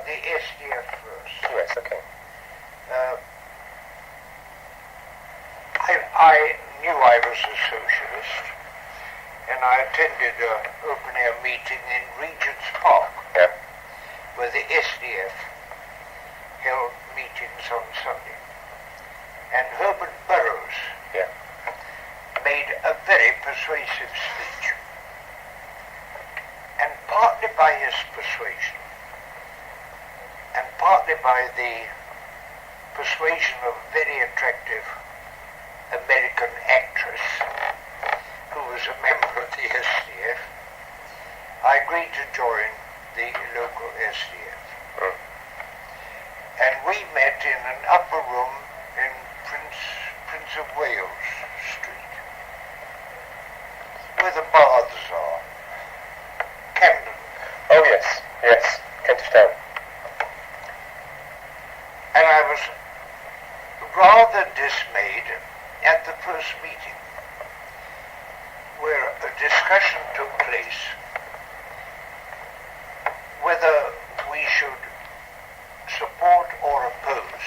the SDF first. Yes, okay. I knew I was a socialist, and I attended an open-air meeting in Regent's Park, Yeah. where the SDF held meetings on Sunday. And Herbert Burrows Yeah. made a very persuasive speech. And partly by his persuasion, and partly by the persuasion of a very attractive American actress who was a member of the SDF, I agreed to join the local SDF. Mm. And we met in an upper room in Prince of Wales Street, where the baths are. Camden. Oh, yes, yes. Kentish Town. And I was rather dismayed at the first meeting, where a discussion took place whether we should support or oppose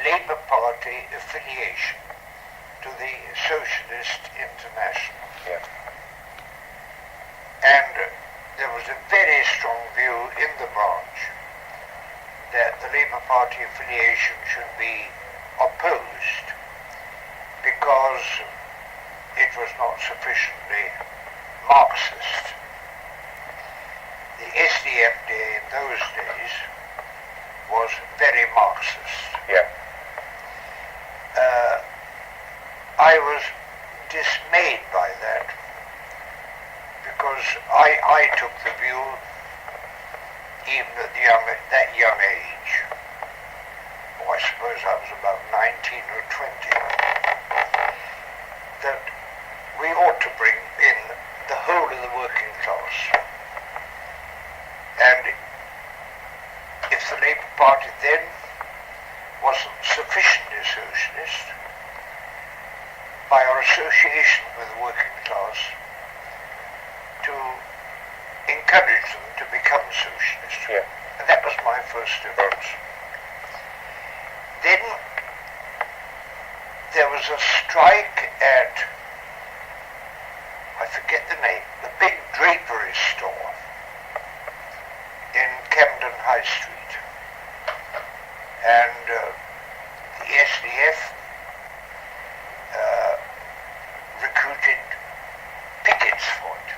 Labour Party affiliation to the Socialist International. Yeah. And there was a very strong view in the branch that the Labour Party affiliation should be opposed because it was not sufficiently Marxist. The SDF day in those days was very Marxist. Yeah. I was dismayed by that because I took the view, even at that young age, I suppose I was about 19 or 20, that we ought to bring in the whole of the working class. And if the Labour Party then wasn't sufficiently socialist, by our association with the working class, to encourage them to become socialist. Yeah. And that was my first approach. Then there was a strike at, I forget the name, the big drapery store in Camden High Street. And the SDF recruited pickets for it.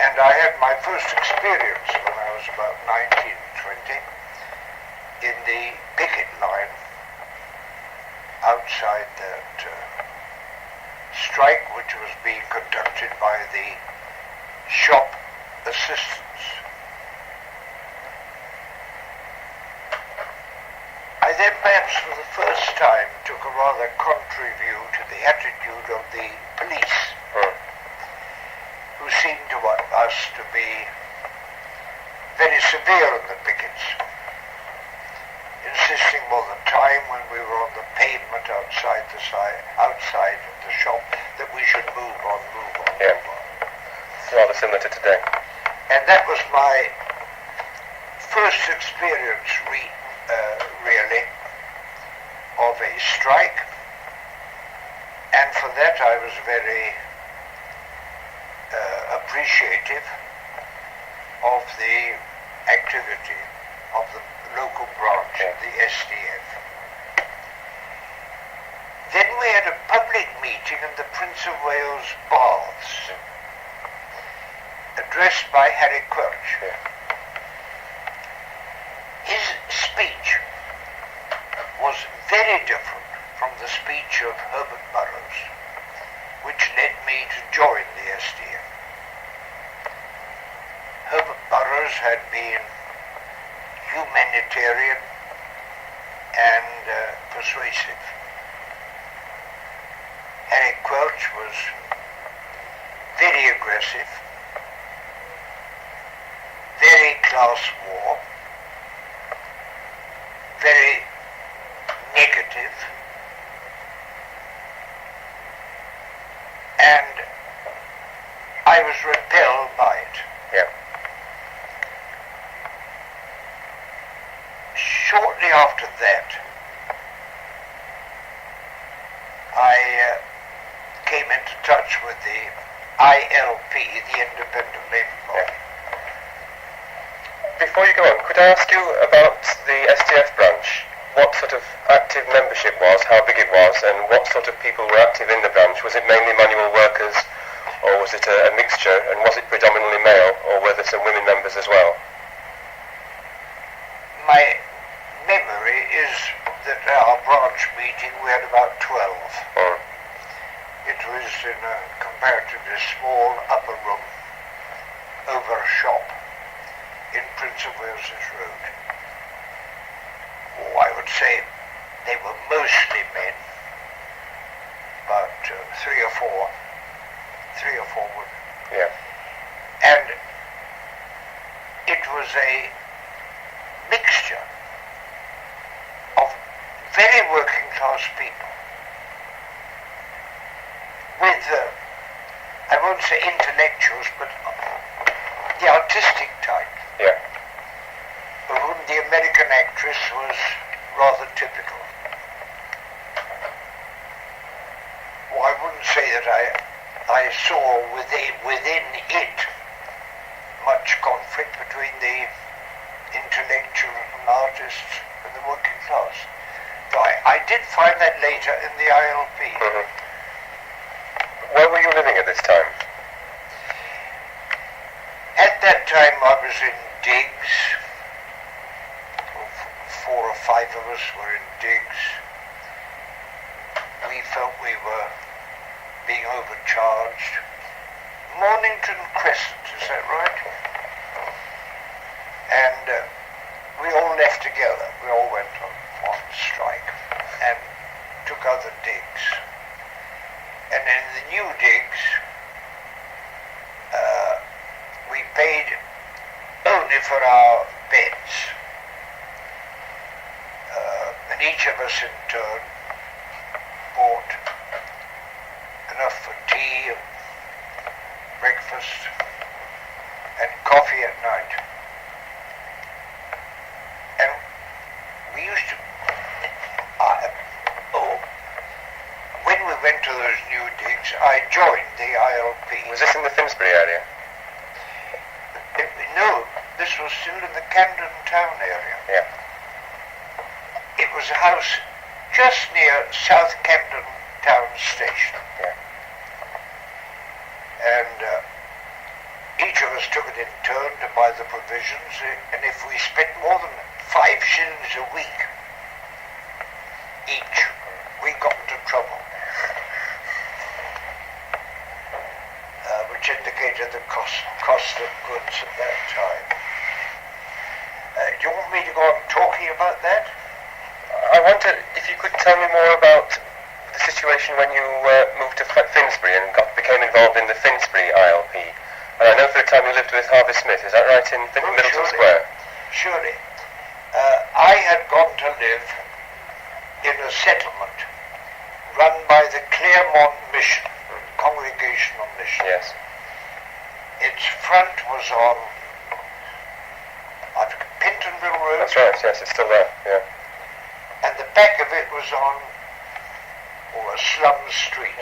And I had my first experience when I was about 19, 20 in the picket line outside that strike, which was being conducted by the shop assistants. I then perhaps for the first time took a rather contrary view to the attitude of the police, who seemed to us to be very severe on the pickets, insisting all the time when we were on the pavement outside the shop that we should move on. Yeah. Rather similar to today. And that was my first experience really of a strike, and for that I was very appreciative of the activity of the local branch of the SDF. Then we had a public meeting in the Prince of Wales Baths, addressed by Harry Quelch. His speech was very different from the speech of Herbert Burrows, which led me to join the SDF. Herbert Burrows had been humanitarian and persuasive. Harry Quelch was very aggressive, very class war, very negative, and I was repelled by it. Yeah. I came into touch with the ILP, the Independent Labour Party. Before you go on, could I ask you about the SDF branch? What sort of active membership was, how big it was, and what sort of people were active in the branch? Was it mainly manual workers, or was it a mixture, and was it predominantly male, or were there some women members as well? My memory is that our branch meeting we had about 12. Oh. It was in a comparatively small upper room over a shop in Prince of Wales's Road. Oh, I would say they were mostly men, but three or four women. Yeah. And it was a mixture of very working class people with, I won't say intellectuals, but the artistic type. Yeah. Of whom the American actress was rather typical. Well, I wouldn't say that I saw within it much conflict between the intellectual and artists and the working class. Though I did find that later in the ILP. Mm-hmm. Where were you living at this time? At that time I was in digs. 4 or 5 of us were in digs. We felt we were being overcharged. Mornington Crescent, is that right? And we all left together. We all went on strike and took other digs. And in the new digs, we paid only for our beds. And each of us in turn bought enough for tea and breakfast and coffee at night. And we used to, when we went to those new digs, I joined the ILP. Was this in the Finsbury area? No, this was still in the Camden Town area. Yeah. It was a house just near South Camden Town Station. Yeah. And each of us took it in turn to buy the provisions, and if we spent more than 5 shillings a week each, we got into trouble. Which indicated the cost of goods at that time. Do you want me to go on talking about that? I wonder if you could tell me more about the situation when you moved to Finsbury and became involved in the Finsbury ILP. And I know for a time you lived with Harvey Smith, is that right, in Middleton Square? Surely. I had gone to live in a settlement run by the Claremont Mission, Congregational Mission. Yes. Its front was on Pentonville Road. That's right, yes, it's still there, yeah. And the back of it was on a slum street.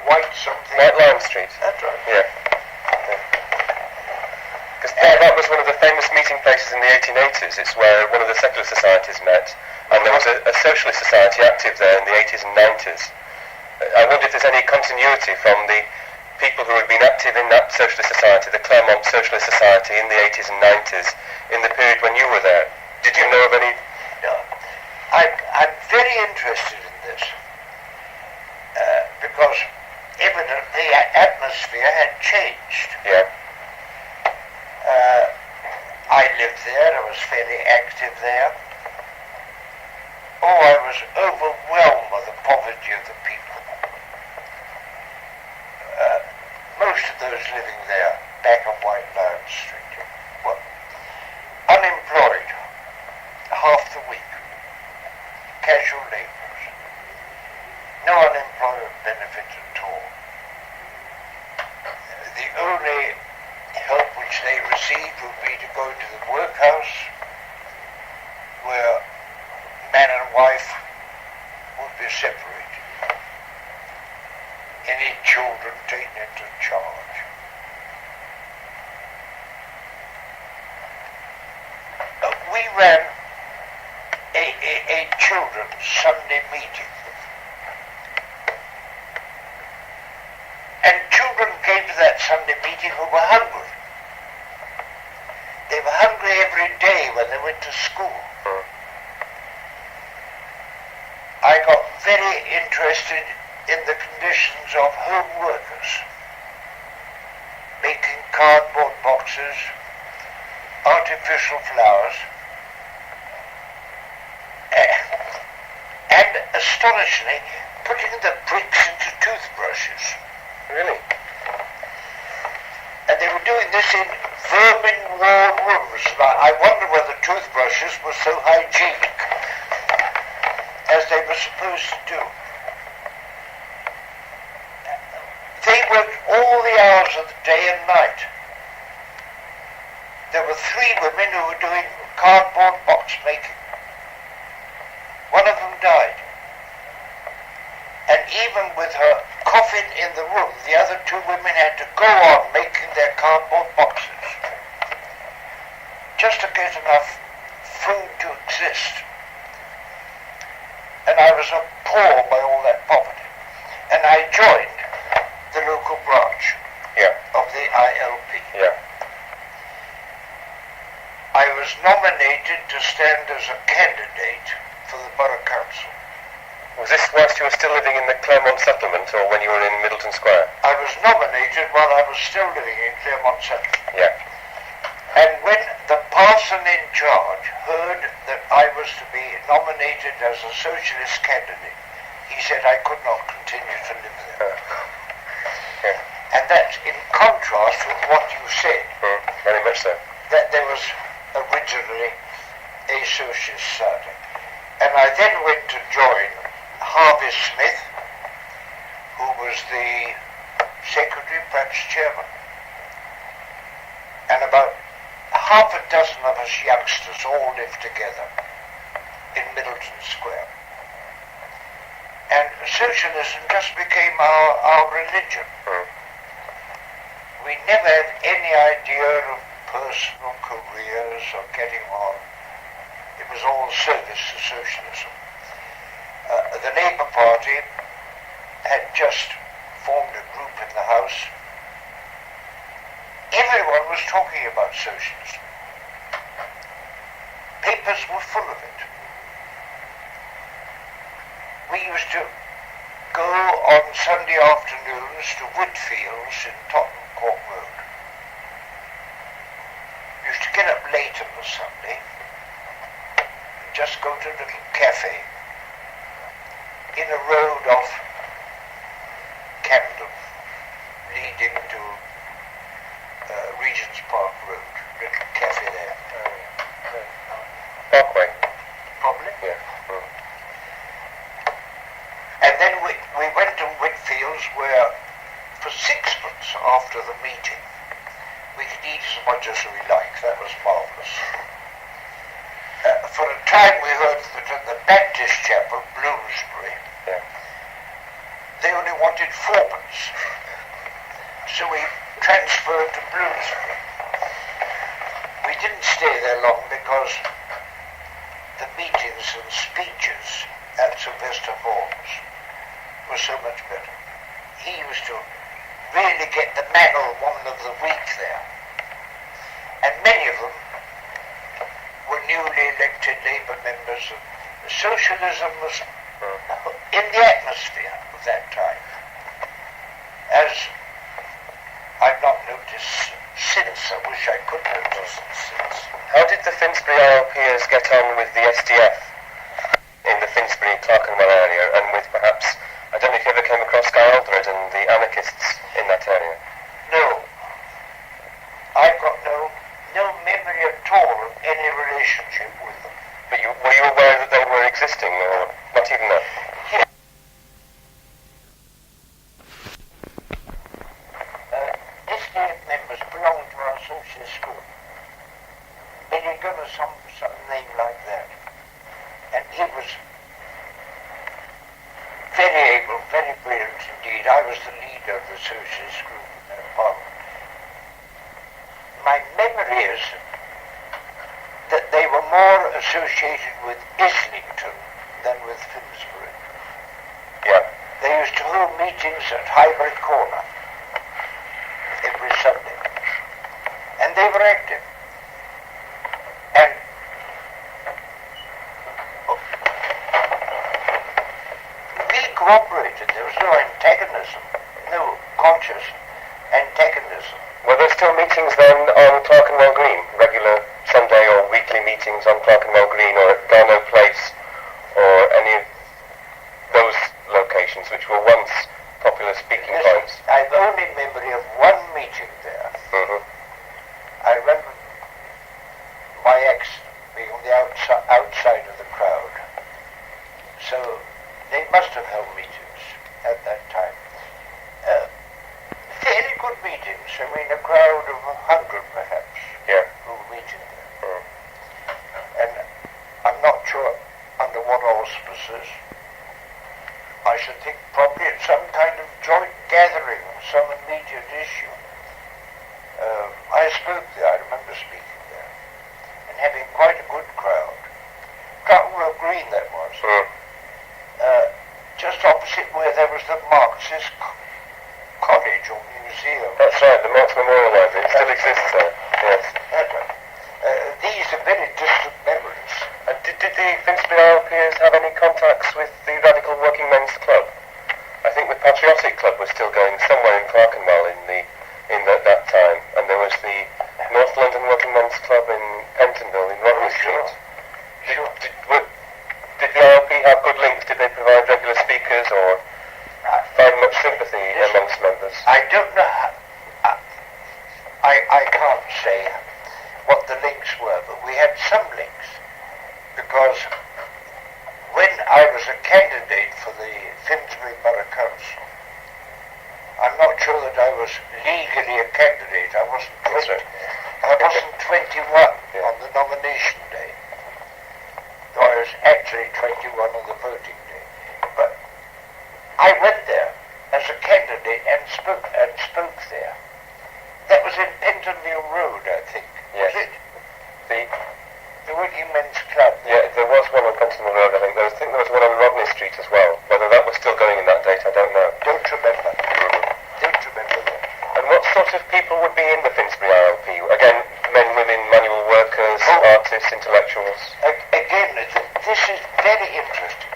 White something. White Lime Street. That's right. Yeah. Because that was one of the famous meeting places in the 1880s. It's where one of the secular societies met. And there was a socialist society active there in the 80s and 90s. I wonder if there's any continuity from the people who had been active in that socialist society, the Claremont Socialist Society in the 80s and 90s, in the period when you were there. Did you know of any? No. I'm very interested in this because evidently the atmosphere had changed. Yeah. I lived there, I was fairly active there. Oh, I was overwhelmed by the poverty of the people. Most of those living there, back on White Lion Street, were unemployed half the week, casual labourers, no unemployment benefits at all. The only help which they received would be to go to the workhouse, where man and wife would be separated. any children taken into charge. We ran a children's Sunday meeting. And children came to that Sunday meeting who were hungry. They were hungry every day when they went to school. I got very interested in the conditions of home workers, making cardboard boxes, artificial flowers, and astonishingly, putting the bricks into toothbrushes. Really? And they were doing this in vermin-worn rooms. I wonder whether toothbrushes were so hygienic as they were supposed to do. They worked all the hours of the day and night. There were 3 women who were doing cardboard box making. One of them died. And even with her coffin in the room, the other 2 women had to go on making their cardboard boxes just to get enough food to exist. And I was appalled by all that poverty. And I joined the local branch of the ILP. I was nominated to stand as a candidate for the Borough Council. Was this whilst you were still living in the Claremont settlement, or when you were in Middleton Square? I was nominated while I was still living in Claremont settlement. Yeah. And when the parson in charge heard that I was to be nominated as a socialist candidate, he said I could not continue to live there. Yeah. And that's in contrast with what you said. Very much so. That there was originally a socialist society. And I then went to join Harvey Smith, who was the secretary, perhaps chairman. And about half a dozen of us youngsters all lived together in Middleton Square. And socialism just became our religion. We never had any idea of personal careers or getting on. It was all service to socialism. The Labour Party had just formed a group in the House. Everyone was talking about socialism. Papers were full of it. We used to go on Sunday afternoons to Woodfields in Tottenham Court Road. We used to get up late on the Sunday and just go to a little cafe in a road off Camden leading to Regent's Park Road, little cafe there. Brockway. Probably. Yeah. And then we went to Whitfields where for 6pence after the meeting we could eat as much as we liked. That was marvellous. For a time we heard that at the Baptist Chapel, Bloomsbury, they only wanted 4pence. So we transferred to Bloomsbury. We didn't stay there long because the meetings and speeches at Sylvester Hall's were so much better. He used to really get the man or woman of the week there. And many of them were newly elected Labour members. Socialism was in the atmosphere of that time, as I've not noticed since. I wish I could notice it since. How did the Finsbury ILPers get on with the SDF in the Finsbury and Clerkenwell area, and with perhaps, I don't know if you ever came across Guy Aldred and the anarchists in that area? No. I've got no memory at all of any relationship with them. But were you aware that they were existing, or not even that? Yeah. SDF members belonged to our socialist group. They had got us some name like that. And he was very very brilliant indeed. I was the leader of the socialist group in that parliament. My memory is that they were more associated with Islington than with Finsbury. Yeah. They used to hold meetings at Highbury Corner every Sunday, and they were active. And we cooperated. There was no antagonism, no conscious antagonism. Were there still meetings then on Clerkenwell Green, regular Sunday or weekly meetings on Clerkenwell Green or at Garno Place or any of those locations which were once popular speaking points? I've only memory of one meeting there. Mm-hmm. I remember my ex being on the outside of the crowd. So they must have held meetings at that time. Fairly good meetings. I mean, a crowd of 100 perhaps, Yeah. who were meeting there. Mm. And I'm not sure under what auspices. I should think probably at some kind of joint gathering, some immediate issue. I spoke there, I remember speaking there, and having quite a good crowd. Clerkenwell Green that was. Mm. Just opposite where there was the Marxist college or museum. That's right, the Marx Memorial Library. It still exists there. Yes. That one. These are very distant memories. Did the Finsbury ILPers have any contacts with the Radical Working Men's Club? I think the Patriotic Club was still going somewhere in Clerkenwell in that time, and there was the North London Working Men's Club in Pentonville in Rodney Street. Sure. Did the ILP have good links? Did they provide regular speakers or find much sympathy amongst members? I don't know. I can't say what the links were, but we had some links because when I was a candidate for the Finsbury Borough Council, I'm not sure that I was legally a candidate. I wasn't 20. I wasn't 21 on the nomination day. Though I was actually 21 on the voting day. But I went there as a candidate and spoke there. That was in Pentonville Road, I think. Yes. Was it? The Working Men's Club. Yeah, there was one on Pentonville Road, I think. I think there was one on Rodney Street as well. Whether that was still going in that date, I don't know. Don't remember. Don't remember that. And what sort of people would be in the Finsbury ILP? Again, men, women, manual workers, artists, intellectuals. Again, this is very interesting.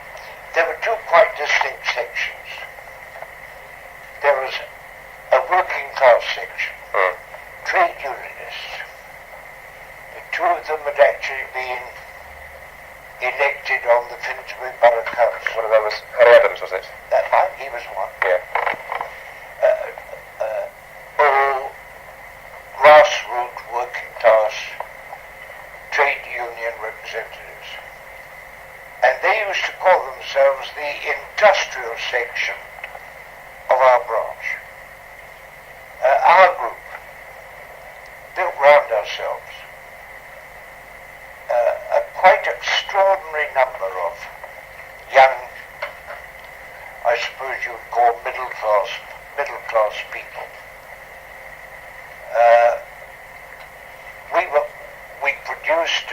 There were two quite distinct sections. There was a working class section, trade unionists. The two of them had actually been elected on the Finsbury Borough Council. One of them was Harry Adams, was it? That one, he was one. Yeah. All grassroots working class trade union representatives. And they used to call themselves the industrial section of our branch. Our group, built round ourselves, a quite extraordinary number of young, I suppose you would call middle class people. We produced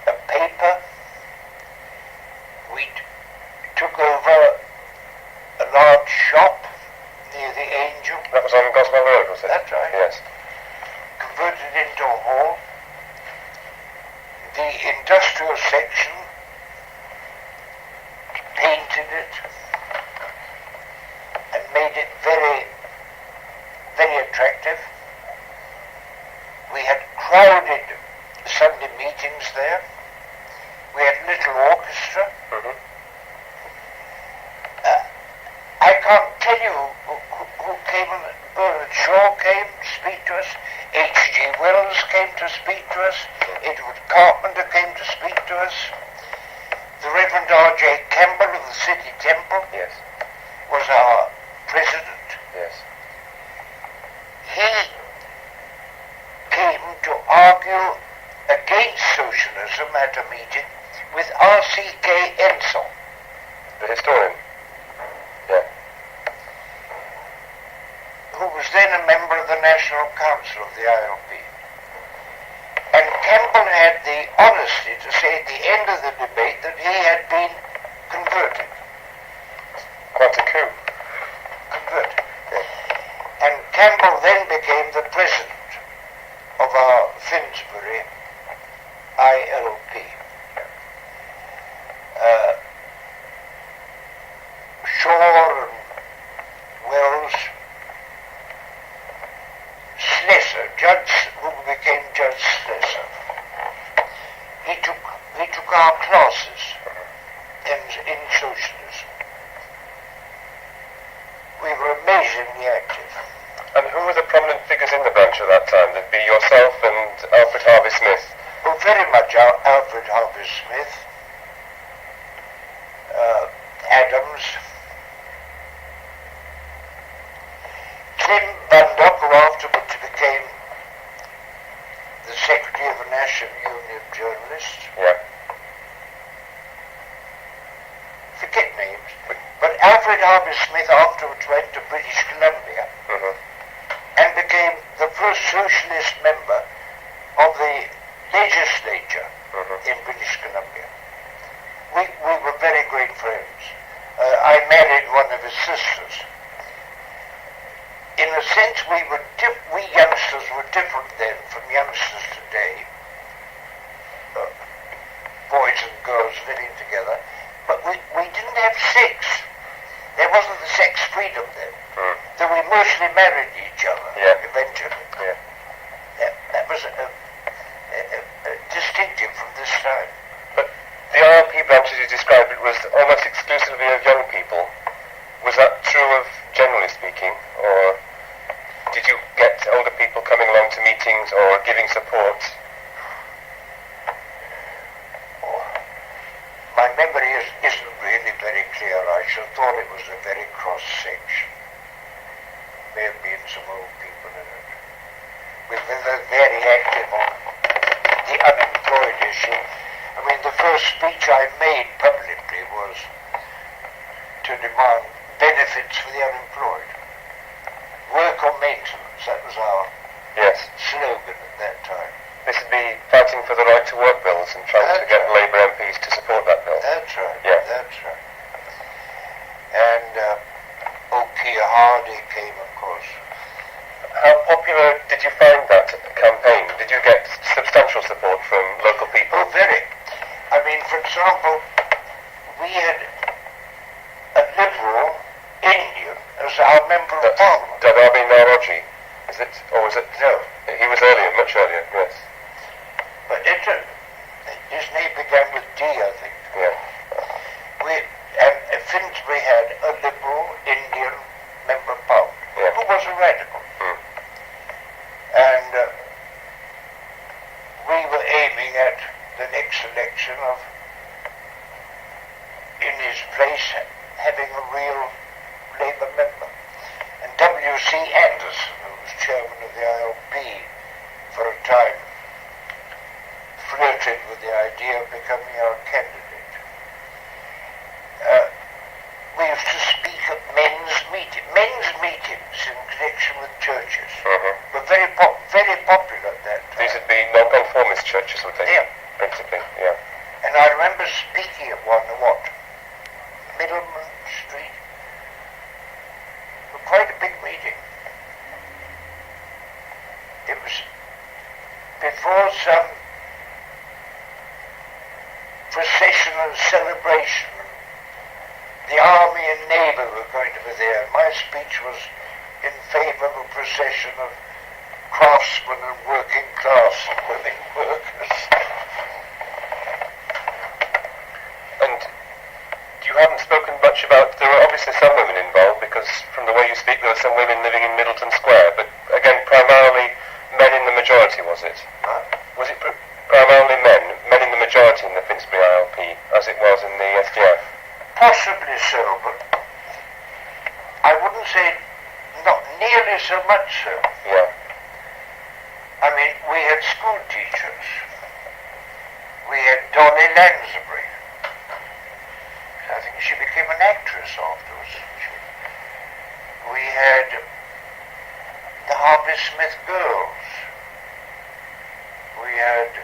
a paper. We took over a large shop near the Angel. That was on Goswell Road, was it? That's right. Yes. Converted into a hall. The industrial section painted it and made it very, very attractive. We had crowded Sunday meetings there. We had little orchestra. Mm-hmm. I can't tell you who came. Bernard Shaw came to speak to us. H.G. Wells came to speak to us. Edward Carpenter came to speak to us. The Reverend R.J. Campbell of the City Temple Yes. was our president. Yes. He came to argue against socialism at a meeting with R.C.K. Ensel. The historian. Yeah. then a member of the National Council of the ILP. And Campbell had the honesty to say at the end of the debate that he had been converted. Quite a coup. Converted. And Campbell then became the president of our Finsbury ILP. Shaw and Wells, Slessor, who became Judge Slessor. He took our classes in socialism. We were amazingly active. And who were the prominent figures in the branch at that time? There'd be yourself and Alfred Harvey Smith. Well, very much Alfred Harvey Smith, Adams, Tim Bundock, who afterwards became the Secretary of the National Union of Journalists. Yeah. Forget names. But Alfred Harvey Smith afterwards went to British Columbia and became the first socialist member of the legislature in British Columbia. We were very great friends. I married one of his sisters. In a sense, we youngsters were different then from youngsters today. Boys and girls living together. But we didn't have sex. There wasn't the sex freedom then. Though we mostly married each other eventually. Yeah. That was distinctive from this time. But the ILP branch, as you described it, was almost exclusively of young people. Was that true of, generally speaking, or did you get older people coming along to meetings or giving support? My memory isn't really very clear. I should have thought it was a very cross section. May have been some old people in it. We were very active on the unemployed issue. I mean, the first speech I made publicly was to demand benefits for the unemployed. Work or maintenance, that was our slogan at that time. This would be fighting for the right to work bills and trying to get Labour MPs to support that bill. That's right, yeah. That's right. And O'Keir Hardy came, of course. How popular did you find that campaign? Did you get substantial support from local people? Oh, very. I mean, for example, we had a Liberal Indian as our member of Parliament. Dadabi Naroji, is it? Or was it? No. He was earlier, much earlier, yes. But his name began with D, I think. Yeah. And Finsbury had a Liberal Indian member of Parliament who was a radical. And we were aiming at the next election of, in his place, having a real Labour member. And W.C. Anderson, who was chairman of the ILP for a time, flirted with the idea of becoming our candidate. We used to speak at men's meetings in connection with churches. Were very popular at that time. These would be non-conformist churches, would they? Yeah. Principally, yeah. And I remember speaking at one, Middleman Street. Quite a big meeting. It was before some procession and celebration. The army and navy were going to be there. My speech was in favour of a procession of craftsmen and working class women workers. And you haven't spoken much about, there were obviously some women involved, because from the way you speak there were some women living in Middleton Square, but again primarily men in the majority, was it? Huh? Was it primarily men in the majority in the Finsbury ILP, as it was in the SDF? Possibly so, but I wouldn't say not nearly so much so. Yeah. I mean, we had school teachers. We had Dolly Lansbury. I think she became an actress afterwards. We had Harvey Smith girls. We had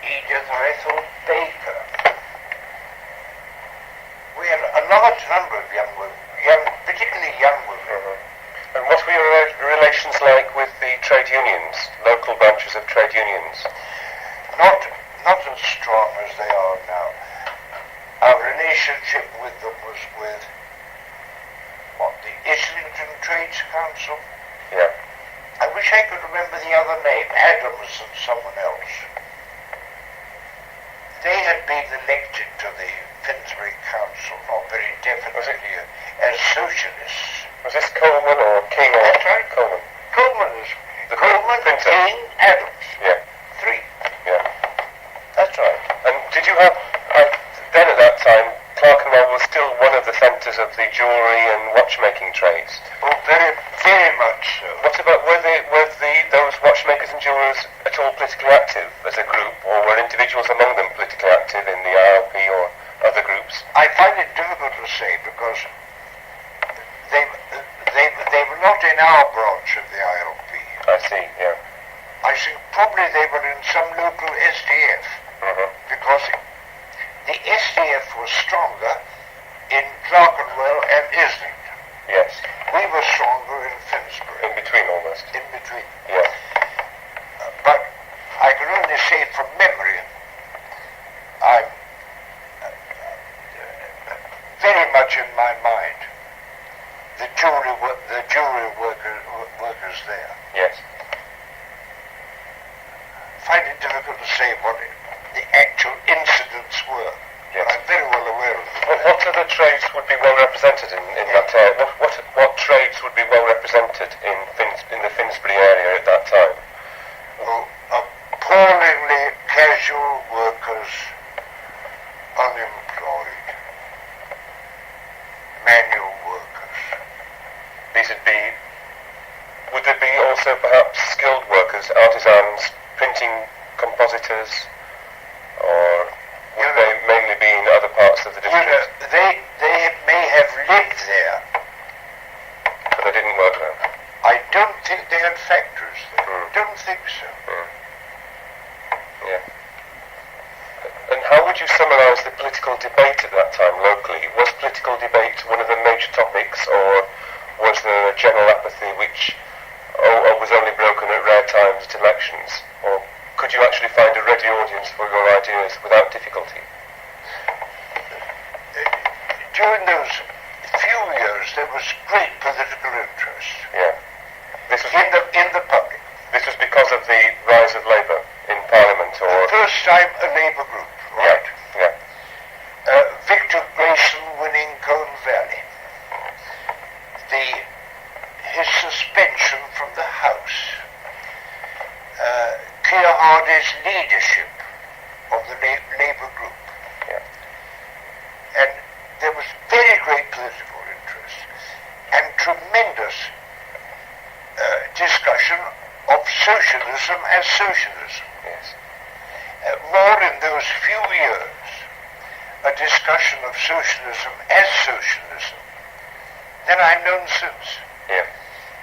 Edith or Ethel Baker. We had a large number of young women, particularly young women. And what were your relations like with the trade unions, local branches of trade unions? Not as strong as they are now. Our relationship with them was with the Islington Trades Council. Yeah. I wish I could remember the other name, Adams and someone else. They had been elected to the Finsbury Council, not very definitely as socialists. Was this Coleman or King? That's right. Coleman. Coleman, King, Adams. Yeah. Three. Yeah. That's right. And did you have, then at that time, Clerkenwell was still one of the centres of the jewellery and watchmaking trades? Oh, very, very much so. What about, were those watchmakers and jewellers at all politically active as a group, or were individuals among them politically active in the ILP or other groups? I find it difficult to say because they were not in our branch of the ILP. I see, yeah. I think probably they were in some local SDF because the SDF was stronger in Clerkenwell and Islington. Yes. We were stronger in Finsbury. In between almost. In between. Yeah. But I can only say from memory, I'm very much in my mind the jewelry workers there. Yes. Find it difficult to say what the actual incidents were. Yes. I'm very well aware of them. What other trades would be well represented in that area? What trades would be well represented in the Finsbury area at that time? Well, appallingly casual workers, unemployed, manual workers. Would there be also perhaps skilled workers, artisans, printing compositors, or would they mainly be in other parts of the district? They may have lived there. But they didn't work there? I don't think they had factories there. Don't think so. Yeah. And how would you summarise the political debate at that time locally? Was political debate one of the major topics, or was there a general apathy which was only broken at rare times at elections? Or could you actually find a ready audience for your ideas without difficulty? During those few years, there was great political interest. Yeah. This was in the public. This was because of the rise of Labour in Parliament, or First time a Labour group, right? Yeah. Victor Grayson winning Colne Valley. His suspension from the House. Keir Hardie's leadership of the Labour group. Yeah. And there was very great political interest and tremendous discussion of socialism as socialism. Yes. More in those few years, a discussion of socialism as socialism than I've known since. Yeah.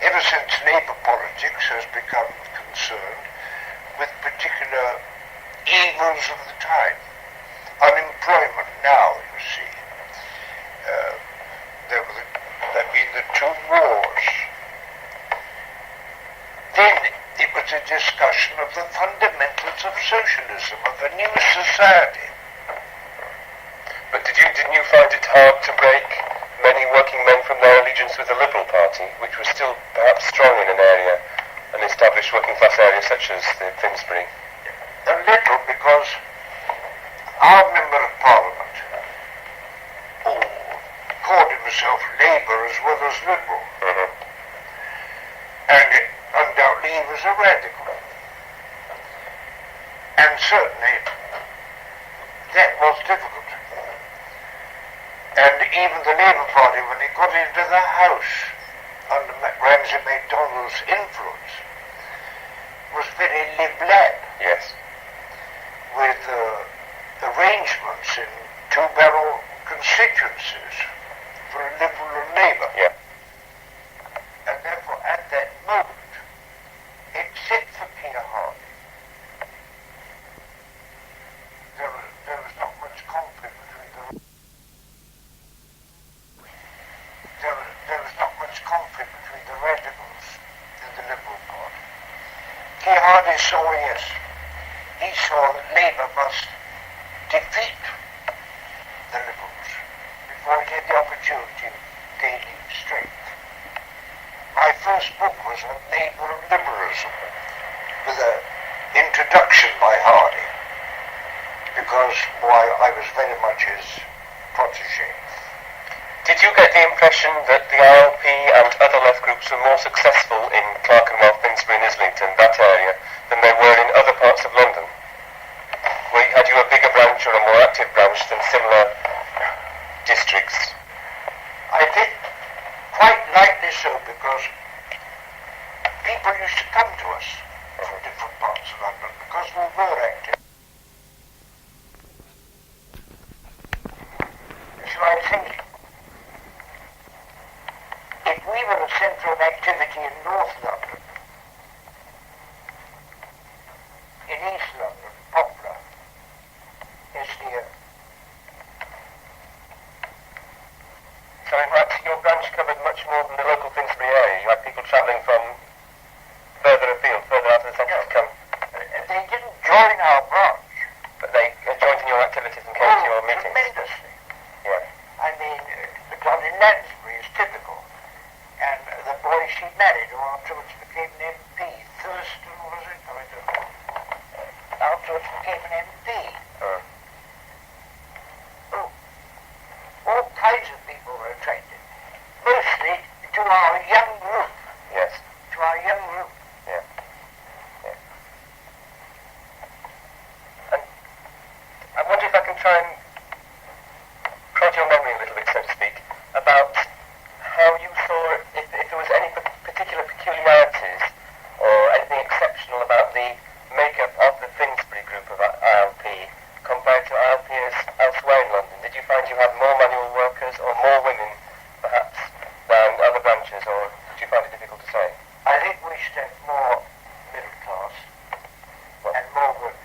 Ever since Labour politics has become concerned with particular evils of the time. Unemployment now, you see. There have been the two wars. Then it was a discussion of the fundamentals of socialism, of a new society. But didn't you find it hard to break many working men from their allegiance with the Liberal Party, which was still perhaps strong in an established working class area such as the Finsbury? A little, because our Member of Parliament called himself Labour as well as Liberal. And undoubtedly he was a radical. And certainly that was difficult. And even the Labour Party, when it got into the House under Ramsay MacDonald's influence, was very lib-lab. Yes. With arrangements in two-barrel constituencies for Liberal and Labour. Yeah. And therefore saw, yes, he saw that Labour must defeat the Liberals before it had the opportunity of gaining strength. My first book was on Labour and Liberalism, with an introduction by Hardy, because I was very much his protege. Did you get the impression that the ILP and other left groups were more successful in Clerkenwell, Finsbury and Islington, that area, than they were in other parts of London? Had you a bigger branch or a more active branch than similar districts? I think quite likely so, because people used to come to us from different parts of London because we were active. So I think if we were a centre of activity in North London, in East London, Poplar, SDF. So in fact your branch covered much more than the local Finsbury area. You had people travelling from further afield, further out of the centre to come. They didn't join our branch. But they joined in your activities and came to your meetings? Tremendously. Yeah. I mean, the girl in Lansbury is typical. And the boy she married, who afterwards became an MP, Thurston, was it? I don't know. Afterwards became an MP. Oh, all kinds of people were attracted. Mostly to our young group. Yes. To our young group. Yeah. Yeah. And I wonder if I can try and prod your memory a little bit, so to speak, about how you saw, if there was any particular peculiarities or anything exceptional about the makeup of the Finsbury group of ILP compared to ILPers elsewhere in London. Did you find you had more manual workers or more women, perhaps, than other branches, or did you find it difficult to say? I think we should have more middle class and more women.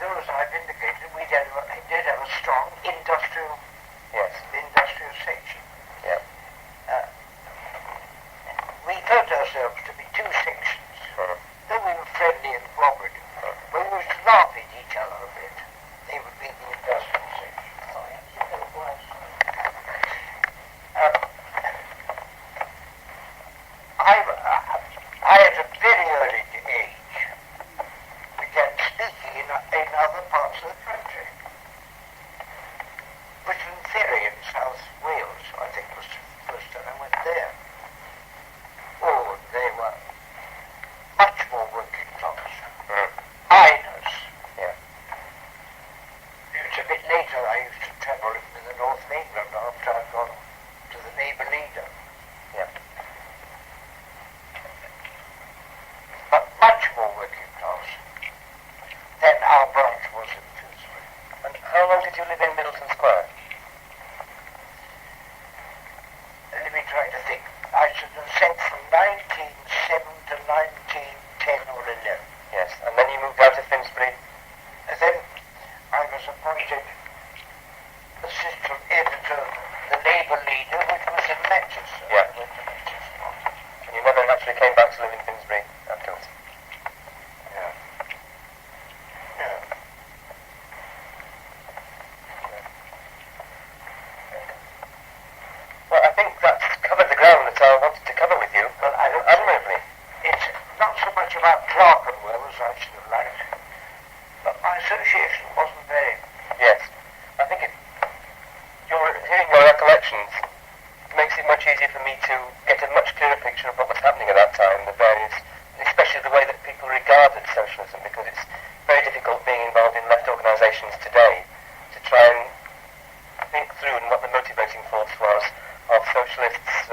Those I've indicated, we did have a strong industrial section. Yeah. We felt ourselves to be two sections, though we were friendly and cooperative. We used to laugh at each other a bit. They would be the industrial section. I at a very early age began speaking in other parts of the country. Britain Ferry in South Wales, I think, was the first time I went there. Oh, they were much more working class. Miners. Yeah. It was a bit later I used to travel into the north of England after I'd gone to the Labour leader. Yeah. But much more working class than our branch was in Finsbury. And how long did you live in Middleton Square? Let me try to think. I should have said from 1907 to 1910 or 11. Yes. And then you moved out of Finsbury? And then I was appointed assistant editor of the Labour leader, which was in Manchester. Yeah. I went to Manchester. And you never actually came back to live in Finsbury afterwards? Yeah. Yeah. Well, I think that's covered the ground that I wanted to cover with you. Well, I don't admirably. It's not so much about Clerkenwell as I should have liked, but my association wasn't very... Yes. I think hearing your recollections makes it much easier for me to get a much clearer picture of what was happening at that time, the various, especially the way that people regarded socialism, because it's very difficult being involved in left organisations today to try and think through and what the motivating force was of socialists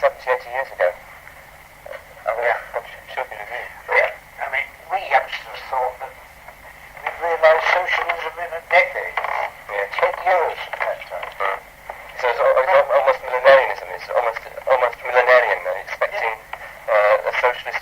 70, 80 years ago. I'm sure you agree. Yeah. I mean, we youngsters thought that we'd realise socialism in a decade. Yeah. 10 years at that time. So it's almost millenarianism. It's almost millenarian, expecting a socialist